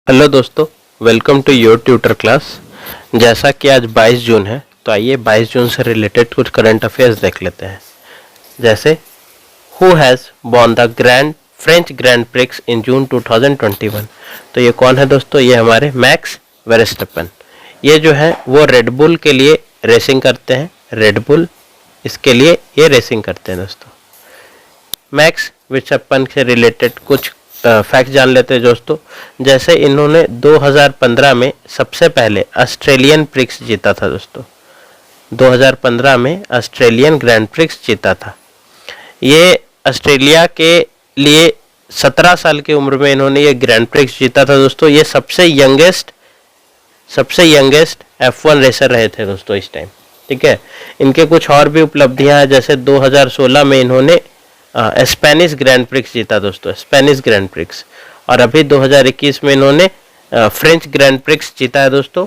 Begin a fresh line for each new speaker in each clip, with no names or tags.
Hello दोस्तों, welcome to your tutor class. जैसा कि आज 22 जून है, तो आइए 22 जून से रिलेटेड कुछ करंट अफेयर्स देख लेते हैं। जैसे who has won the French Grand Prix in June 2021। तो ये कौन है दोस्तों? ये हमारे मैक्स वेरस्टेपन। ये जो है वो रेडबुल के लिए रेसिंग करते हैं। रेडबुल इसके लिए ये रेसिंग करते हैं दोस्तों। मैक्स वेरस्टेपन से रिलेटेड कुछ फैक्ट जान लेते हैं दोस्तों। जैसे इन्होंने 2015 में सबसे पहले ऑस्ट्रेलियन प्रिक्स जीता था दोस्तों। 2015 में ऑस्ट्रेलियन ग्रैंड प्रिक्स जीता था। ये ऑस्ट्रेलिया के लिए 17 साल की उम्र में इन्होंने ये ग्रैंड प्रिक्स जीता था दोस्तों। ये सबसे यंगेस्ट F1 रेसर रहे थे दोस्तों इस टाइम। ठीक है, इनके कुछ और भी उपलब्धियां हैं। जैसे 2016 में इन्होंने स्पेनिश ग्रैंड प्रिक्स जीता दोस्तों, स्पेनिश ग्रैंड प्रिक्स। और अभी 2021 में इन्होंने फ्रेंच ग्रैंड प्रिक्स जीता है दोस्तों।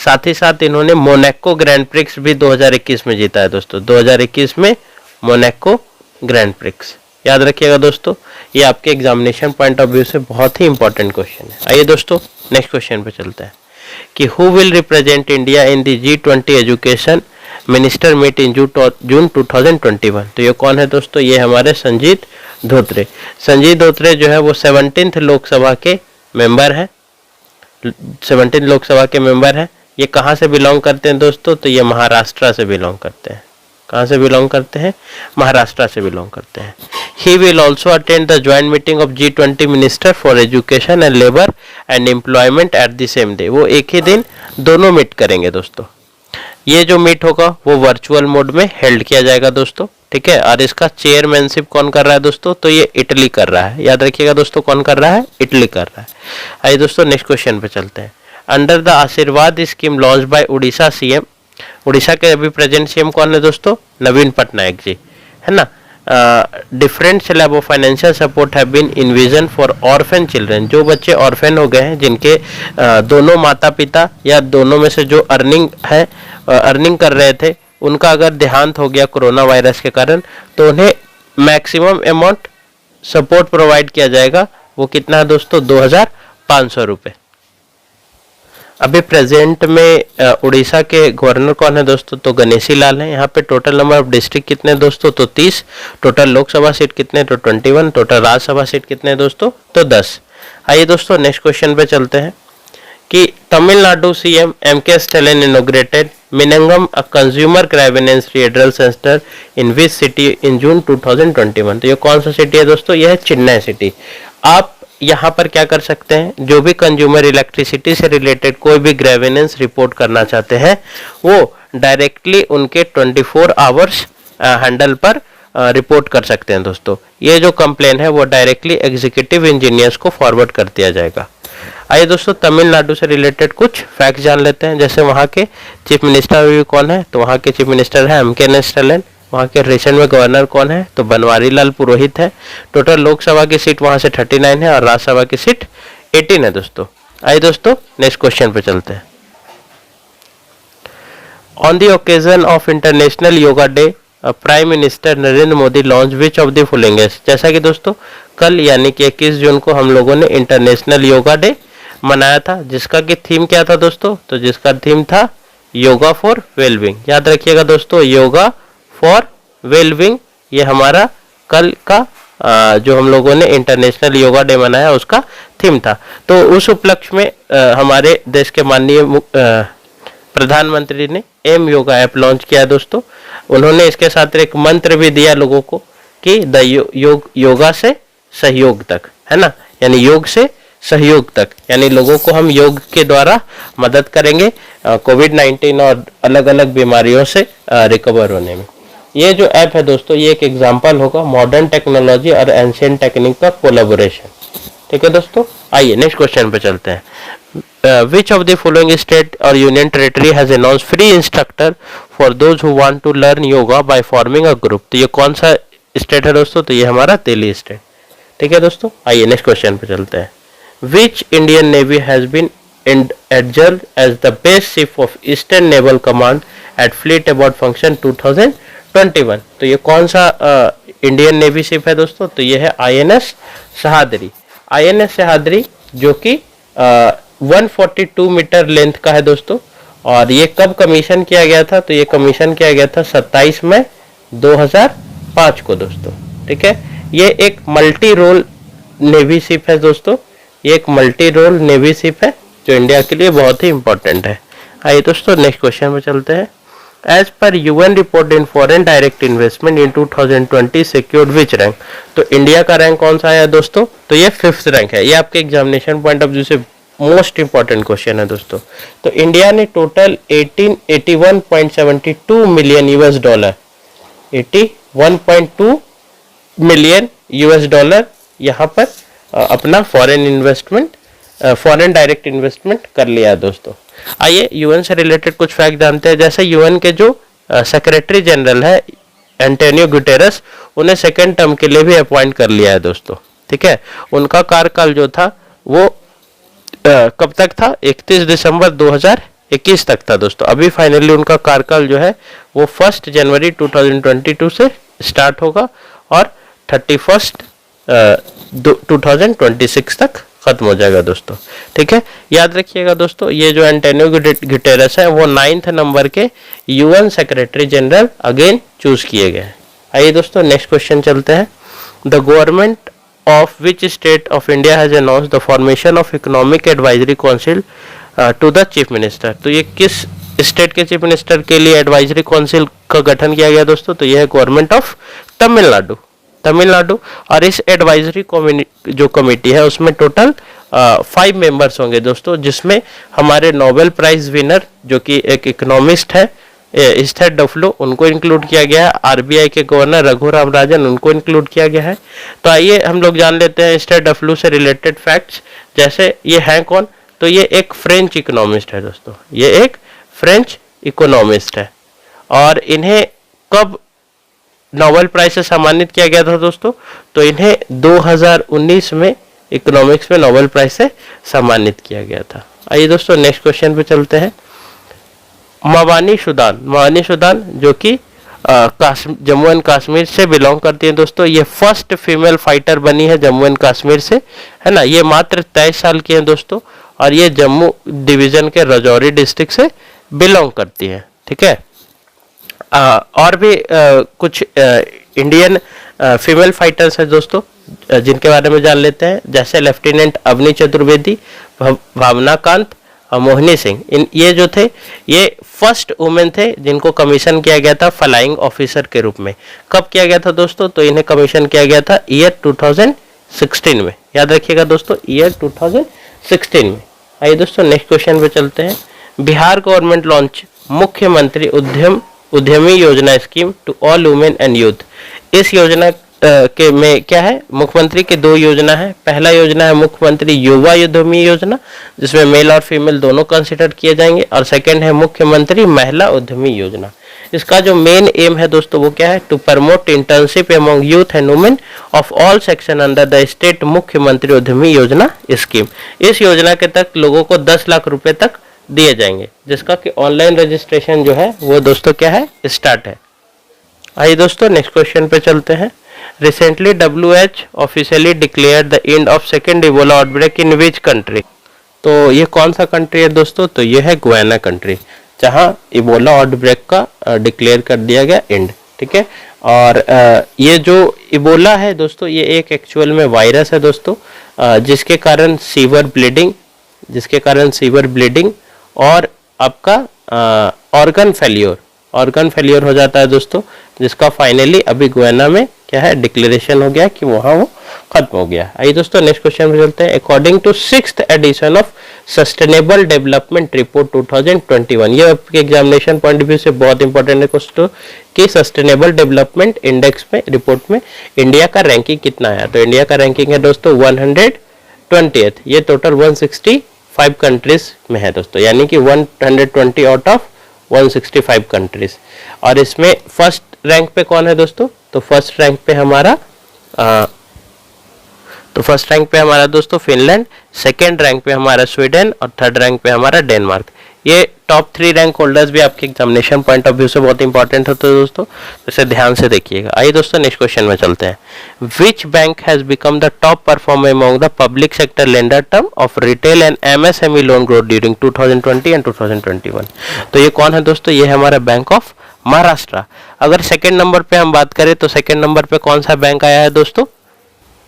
साथ ही साथ इन्होंने मोनाको ग्रैंड प्रिक्स भी 2021 में जीता है दोस्तों। 2021 में मोनाको ग्रैंड प्रिक्स, याद रखिएगा दोस्तों। ये आपके एग्जामिनेशन पॉइंट ऑफ व्यू से बहुत ही इंपॉर्टेंट क्वेश्चन है। आइए दोस्तों नेक्स्ट क्वेश्चन पे चलते हैं कि who will represent India in the G20 education minister meet in June 2021। तो ये कौन है दोस्तों? ये हमारे संजीत धोत्रे। संजीत धोत्रे जो है वो 17th लोकसभा के मेंबर हैं। 17 लोकसभा के मेंबर हैं। ये कहाँ से बिलोंग करते हैं दोस्तों? तो ये महाराष्ट्र से बिलोंग करते हैं। कहाँ से बिलोंग करते हैं? महाराष्ट्र से बिलोंग करते हैं। He will also attend the joint meeting of G20 minister for education and labour and employment at the same day. वो एक ही दिन दोनों मीट करेंगे दोस्तों। ये जो मीट होगा वो वर्चुअल मोड में हेल्ड किया जाएगा दोस्तों। ठीक है, और इसका चेयरमैनशिप कौन कर रहा है दोस्तों? तो ये इटली कर रहा है। याद रखिएगा दोस्तों, कौन कर रहा है? इटली कर रहा है। आइए दोस्तों नेक्स्ट क्वेश्चन पे चलते हैं। अंडर द आशीर्वाद scheme launch by Orissa CM। Orissa के अभी प्रेजेंट CM कौन है दोस्तों? नवीन पटनायक जी, है ना। Different slab of financial support have been envision for orphan children. जो बच्चे ऑर्फन हो गए हैं, जिनके दोनों माता पिता या दोनों में से जो अर्निंग कर रहे थे, उनका अगर देहांत हो गया कोरोना वायरस के कारण, तो उन्हें मैक्सिमम अमाउंट सपोर्ट प्रोवाइड किया जाएगा। वो कितना है दोस्तों? 2500 रुपये। अभी प्रेजेंट में उड़ीसा के गवर्नर कौन है दोस्तों? तो गणेशी लाल है। यहाँ पे टोटल नंबर ऑफ डिस्ट्रिक्ट कितने दोस्तों? तो 30। टोटल लोकसभा सीट कितने? तो 21। टोटल राज्यसभा सीट कितने दोस्तों? तो 10। आइए दोस्तों नेक्स्ट क्वेश्चन पे चलते हैं कि Tamil Nadu CM M.K. Stalin inaugurated मिनिंगम a consumer grievance redressal centre in which city in June 2021। तो ये कौन सा सिटी है दोस्तों? ये है चेन्नई सिटी। आप यहाँ पर क्या कर सकते हैं? जो भी कंज्यूमर इलेक्ट्रिसिटी से रिलेटेड कोई भी ग्रीवेंस रिपोर्ट करना चाहते हैं, वो डायरेक्टली उनके 24 आवर्स हैंडल पर रिपोर्ट कर सकते हैं दोस्तों। ये जो कंप्लेन है वो डायरेक्टली एग्जीक्यूटिव इंजीनियर्स को फॉरवर्ड कर दिया जाएगा। आइए दोस्तों तमिलनाडु से रिलेटेड कुछ फैक्ट जान लेते हैं। जैसे वहाँ के चीफ मिनिस्टर भी कौन है? तो वहाँ के चीफ मिनिस्टर है M.K. स्टैलिन। वहाँ के रिसेंट में गवर्नर कौन है? तो बनवारी लाल पुरोहित है। टोटल लोकसभा की सीट वहाँ से 39 है और राज्यसभा की सीट 18 है दोस्तों। आइए दोस्तों नेक्स्ट क्वेश्चन पे चलते हैं। On the occasion of international yoga day prime minister Narendra Modi launch which of the following. जैसा कि दोस्तों कल यानी कि 21 जून को हम लोगों ने इंटरनेशनल योगा डे मनाया था, जिसका कि थीम क्या था दोस्तों? तो जिसका थीम था योगा फॉर वेलबिंग। याद रखिएगा दोस्तों, योगा फॉर वेलबिंग ये हमारा कल का जो हम लोगों ने इंटरनेशनल योगा डे मनाया उसका थीम था। तो उस उपलक्ष्य में हमारे देश के माननीय प्रधानमंत्री ने एम योगा ऐप लॉन्च किया दोस्तों। उन्होंने इसके साथ एक मंत्र भी दिया लोगों को कि योगा से सहयोग तक, है ना, यानी योग से सहयोग तक, यानी लोगों को हम योग के द्वारा मदद करेंगे कोविड-19 और अलग अलग बीमारियों से रिकवर होने में। ये जो ऐप है दोस्तों, ये एक एग्जांपल होगा मॉडर्न टेक्नोलॉजी और एंशिएंट टेक्निक का कोलैबोरेशन। ठीक है दोस्तों, आइए नेक्स्ट क्वेश्चन पे चलते हैं। Which of the following state और union territory has announced free instructor for those who want to learn yoga by forming a group. तो ये कौन सा स्टेट है दोस्तों? तो ये हमारा दिल्ली स्टेट। ठीक है दोस्तों, आइए नेक्स्ट क्वेश्चन पे चलते हैं। Which Indian navy has been adjudged as the best ship of Eastern Naval Command at Fleet Award Function 2021। तो ये कौन सा इंडियन नेवी शिप है दोस्तों? तो ये है INS सहादरी। INS सहादरी जो कि 142 मीटर लेंथ का है दोस्तों। और ये कब कमीशन किया गया था? तो ये कमीशन किया गया था 27 मई 2005 को दोस्तों। ठीक है, ये एक मल्टी रोल नेवी शिप है दोस्तों। ये एक मल्टी रोल नेवी शिप है जो इंडिया के लिए बहुत ही इंपॉर्टेंट है। आइए दोस्तों नेक्स्ट क्वेश्चन में चलते हैं। As per UN report in foreign direct investment in 2020 secured which rank? तो इंडिया का रैंक कौन सा आया दोस्तों? तो ये 5th रैंक है। ये आपके एग्जामिनेशन पॉइंट ऑफ व्यू से मोस्ट इंपॉर्टेंट क्वेश्चन है दोस्तों। तो इंडिया ने total 1881.72 million US dollar, 81.2 million US dollar यहाँ पर अपना फॉरेन डायरेक्ट इन्वेस्टमेंट कर लिया दोस्तों। आइए यूएन से रिलेटेड कुछ फैक्ट जानते हैं। जैसे यूएन के जो सेक्रेटरी जनरल है एंटोनियो गुटेरस, उन्हें 2nd टर्म के लिए भी अपॉइंट कर लिया है दोस्तों। ठीक है, उनका कार्यकाल जो था वो कब तक था? 31 दिसंबर 2021 तक था दोस्तों। अभी फाइनली उनका कार्यकाल जो है वो 1 जनवरी 2022 से स्टार्ट होगा और 31 2026 तक खत्म हो जाएगा दोस्तों। ठीक है, याद रखिएगा दोस्तों, ये जो एंटोनियो गुटेरस है वो 9th नंबर के UN secretary general again choose किए गए। आइए दोस्तों नेक्स्ट क्वेश्चन चलते हैं। The government of which state of India has announced the formation of Economic Advisory Council to the Chief Minister? तो ये किस स्टेट के चीफ मिनिस्टर के लिए एडवाइजरी काउंसिल का गठन किया गया दोस्तों? तो यह है गवर्नमेंट ऑफ तमिलनाडु। और इस एडवाइजरी जो कमेटी है उसमें टोटल 5 मेंबर्स होंगे दोस्तों, जिसमें हमारे नोबेल प्राइज विनर जो कि एक इकोनॉमिस्ट है स्थिर डफलो, उनको इंक्लूड किया गया है। आरबीआई के गवर्नर रघुराम राजन, उनको इंक्लूड किया गया है। तो आइए हम लोग जान लेते हैं स्थिर डफलो से रिलेटेड फैक्ट्स। जैसे ये हैं कौन? तो ये एक फ्रेंच इकोनॉमिस्ट है दोस्तों, ये एक फ्रेंच इकोनॉमिस्ट है। और इन्हें कब नोबेल प्राइज से सम्मानित किया गया था दोस्तों? तो इन्हें 2019 में इकोनॉमिक्स में नोबेल प्राइज से सम्मानित किया गया था। आइए दोस्तों नेक्स्ट क्वेश्चन पे चलते हैं। मवानी सुदान जो कि जम्मू एंड कश्मीर से बिलोंग करती है दोस्तों। ये फर्स्ट फीमेल फाइटर बनी है जम्मू एंड कश्मीर से, है ना। ये मात्र 23 साल की है दोस्तों और ये जम्मू डिवीजन के राजौरी डिस्ट्रिक्ट से बिलोंग करती है। ठीक है, और भी कुछ इंडियन फीमेल फाइटर्स हैं दोस्तों जिनके बारे में जान लेते हैं। जैसे लेफ्टिनेंट अवनी चतुर्वेदी, भावना कांत, मोहिनी सिंह। ये जो थे ये फर्स्ट वुमेन थे जिनको कमीशन किया गया था फ्लाइंग ऑफिसर के रूप में। कब किया गया था दोस्तों? तो इन्हें कमीशन किया गया था ईयर 2016 में। याद रखिएगा दोस्तों, ईयर 2016 में। आइए दोस्तों नेक्स्ट क्वेश्चन पे चलते हैं। Bihar government launch Mukhyamantri Udyami Yojana scheme to all women and youth. इस योजना के में क्या है? मुख्यमंत्री के 2 योजना है। पहला योजना है मुख्यमंत्री युवा उद्यमी योजना, जिसमें मेल और फीमेल दोनों कंसिडर किए जाएंगे। और सेकंड है मुख्यमंत्री महिला उद्यमी योजना। इसका जो मेन एम है दोस्तों वो क्या है? To promote internship among youth and women of all section under the state Mukhyamantri Udyami Yojana scheme. इस योजना के तक लोगों को 10 लाख रुपए तक दिए जाएंगे, जिसका कि ऑनलाइन रजिस्ट्रेशन जो है वो दोस्तों क्या है? स्टार्ट है। आइए दोस्तों नेक्स्ट क्वेश्चन पे चलते हैं। Recently, WHO officially declared the end of second Ebola outbreak in which country? तो ये कौन सा कंट्री है दोस्तों? तो ये है गुयाना कंट्री, जहां इबोला आउटब्रेक का डिक्लेयर कर दिया गया एंड। ठीक है, और ये जो इबोला है दोस्तों ये एक एक्चुअल में वायरस है दोस्तों, जिसके कारण सीवर ब्लीडिंग और आपका ऑर्गन फेलियर हो जाता है दोस्तों, जिसका फाइनली अभी गुयाना में क्या है? डिक्लेरेशन हो गया कि वहां वो खत्म हो गया। आइए दोस्तों नेक्स्ट क्वेश्चन पे चलते हैं। According to 6th edition of sustainable development report 2021, ये आपके एग्जामिनेशन पॉइंट ऑफ व्यू से बहुत इंपॉर्टेंट है दोस्तों कि सस्टेनेबल डेवलपमेंट इंडेक्स में रिपोर्ट में इंडिया का रैंकिंग कितना आया? तो इंडिया का रैंकिंग है दोस्तों 120th। ये टोटल 165 कंट्रीज में है दोस्तों, यानी कि 120 आउट ऑफ 165 कंट्रीज। और इसमें फर्स्ट रैंक पे कौन है दोस्तों? तो फर्स्ट रैंक पे हमारा दोस्तों फिनलैंड, सेकेंड रैंक पे हमारा स्वीडन और थर्ड रैंक पे हमारा डेनमार्क। ये टॉप 3 रैंक होल्डर्स भी आपके एग्जामिनेशन पॉइंट ऑफ व्यू से बहुत इंपॉर्टेंट होते हैं दोस्तों, इसे ध्यान से देखिएगा। आइए दोस्तों नेक्स्ट क्वेश्चन में चलते हैं। Which bank has become the top performer among the public sector lender term of retail and MSME loan growth during 2020 and 2021। तो ये कौन है दोस्तों? ये है हमारा बैंक ऑफ महाराष्ट्र। अगर सेकंड नंबर पे हम बात करें तो सेकंड नंबर पे कौन सा बैंक आया है दोस्तों?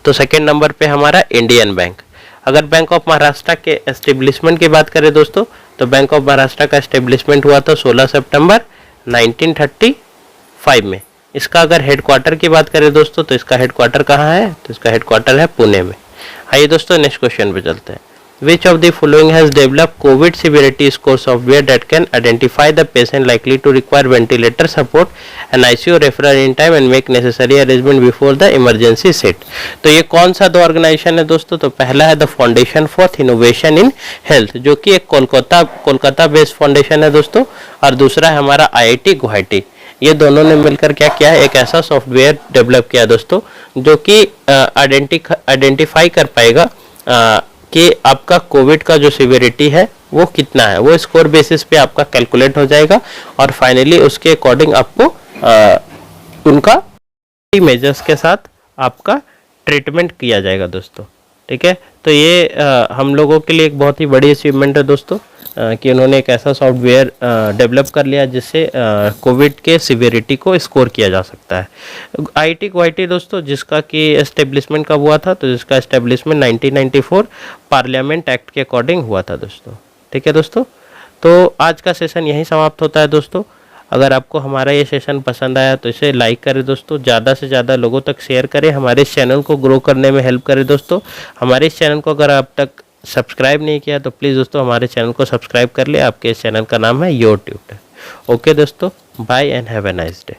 तो सेकंड नंबर पे हमारा इंडियन बैंक। अगर बैंक ऑफ महाराष्ट्र के एस्टेब्लिशमेंट की बात करें दोस्तों, तो बैंक ऑफ महाराष्ट्र का एस्टेब्लिशमेंट हुआ था 16 सितंबर 1935 में। इसका अगर हेडक्वार्टर की बात करें दोस्तों, तो इसका हेडक्वार्टर कहाँ है? तो इसका हेडक्वार्टर है पुणे में। आइए दोस्तों नेक्स्ट क्वेश्चन पे चलते हैं। Which of the following has developed COVID severity score software that can identify the patient likely to require ventilator support and ICU referral in time and make necessary arrangement before the emergency set? तो ये कौन सा दो organisation है दोस्तों? तो पहला है the foundation for innovation in health, जो कि एक कोलकाता बेस्ड फाउंडेशन है दोस्तों, और दूसरा है हमारा IIT गुवाहाटी। ये दोनों ने मिलकर क्या किया है? एक ऐसा सॉफ्टवेयर डेवलप किया दोस्तों, जो कि आइडेंटिफाई कर पाएगा कि आपका कोविड का जो सिवियरिटी है वो कितना है। वो स्कोर बेसिस पे आपका कैलकुलेट हो जाएगा और फाइनली उसके अकॉर्डिंग आपको उनका मेजर्स के साथ आपका ट्रीटमेंट किया जाएगा दोस्तों। ठीक है, तो ये हम लोगों के लिए एक बहुत ही बड़ी अचीवमेंट है दोस्तों, कि उन्होंने एक ऐसा सॉफ्टवेयर डेवलप कर लिया जिससे कोविड के सिवियरिटी को स्कोर किया जा सकता है। IIT गुवाहाटी दोस्तों, जिसका कि एस्टेब्लिशमेंट कब हुआ था? तो जिसका एस्टेब्लिशमेंट 1994 पार्लियामेंट एक्ट के अकॉर्डिंग हुआ था दोस्तों। ठीक है दोस्तों, तो आज का सेशन यहीं समाप्त होता है दोस्तों। अगर आपको हमारा ये सेशन पसंद आया तो इसे लाइक करें दोस्तों, ज़्यादा से ज़्यादा लोगों तक शेयर करें, हमारे इस चैनल को ग्रो करने में हेल्प करें दोस्तों। हमारे इस चैनल को अगर अब तक सब्सक्राइब नहीं किया तो प्लीज़ दोस्तों हमारे चैनल को सब्सक्राइब कर ले। आपके इस चैनल का नाम है योर ट्यूटर। ओके दोस्तों, bye and have a nice day.